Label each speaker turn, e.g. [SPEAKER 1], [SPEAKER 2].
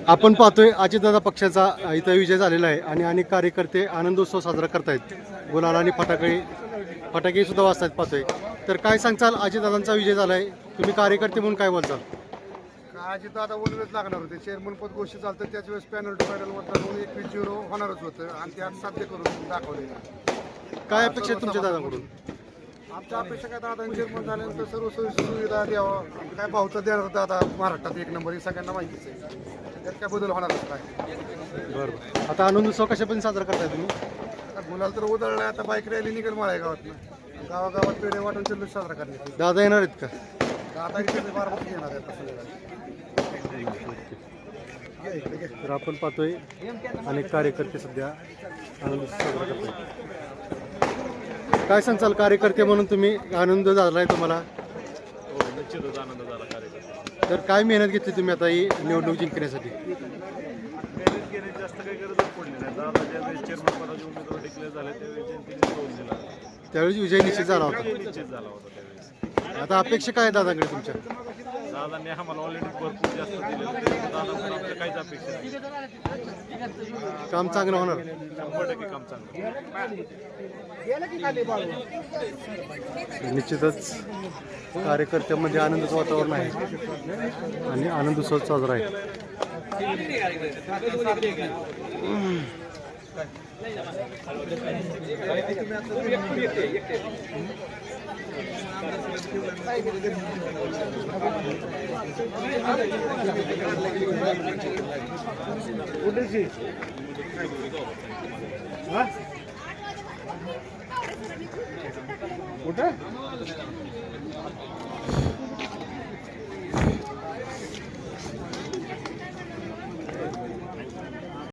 [SPEAKER 1] आपण पाहतोय अजितदादा पक्षाचा इथं विजय झालेला आहे आणि अनेक कार्यकर्ते आनंदोत्सव साजरा करतायत. गुलाल आणि फटाके सुद्धा वाजतायत पाहतोय. तर काय सांगचाल, अजितदादांचा विजय झालाय, तुम्ही कार्यकर्ते म्हणून काय बोलचाल?
[SPEAKER 2] अजितदादा बोलूनच लागणार होते. चेअरमन पद घोषित झालं तर त्याच वेळेस पॅनल टू पॅनल म्हणून 21-0 होणारच होतं आणि ते आज साध्य करून दाखवले.
[SPEAKER 1] काय अपेक्षा आहे तुमच्या दादाकडून?
[SPEAKER 2] आमच्या अपेक्षा काय, दादा चेअरमन झाल्यानंतर सर्व सोयी सुविधा द्यावा. काय भावचा देणार दादा महाराष्ट्रात एक नंबर, हे सगळ्यांना माहितीच आहे. त्यात काय बदल होणारच काय.
[SPEAKER 1] बरं, आता आनंदोत्सव कशा पण साजरा करताय तुम्ही?
[SPEAKER 2] आता गुलाल तर उधळलाय. आता बाईक रॅली निघेल माळ्या गावातनं. गावागावात पेढे वाटून जल्लोष साजरा करण्यात.
[SPEAKER 1] दादा येणार आहेत का?
[SPEAKER 2] दादा इकडे बारामती येणार आहे आता संध्याकाळी.
[SPEAKER 1] तर आपण पाहतोय अनेक कार्यकर्ते सध्या आनंदोत्सव साजरा करतायत. काय सांगचाल, कार्यकर्ते म्हणून तुम्ही आनंद झालाय तुम्हाला?
[SPEAKER 3] हो, निश्चितच आनंद झाला कार्यक्रम.
[SPEAKER 1] तर काय मेहनत घेतली तुम्ही आता ही निवडणूक जिंकण्यासाठी?
[SPEAKER 3] मेहनत घेण्याची जास्त काही गरजच पडली नाही. दादा ज्यावेळेस चेअरमन पदाचे उमेदवार डिक्लेअर झाले त्यावेळेस जनतेने निरोप दिला.
[SPEAKER 1] त्यावेळी विजय निश्चित झाला होता.
[SPEAKER 3] निश्चित झाला होता त्यावेळेस.
[SPEAKER 1] आता अपेक्षा काय आहे दादाकडे तुमच्या?
[SPEAKER 3] दादांनी आम्हाला ऑलरेडी भरपूर जास्त दिलेलं, तरी दादाकडून आपल्याला काहीच अपेक्षा नाही.
[SPEAKER 1] काम चांगलं होणार?
[SPEAKER 3] 100% काम चांगलं.
[SPEAKER 1] निश्चितच कार्यकर्त्यामध्ये आनंदाचं वातावरण आहे आणि आनंदोत्सव साजरा आहे. कुठे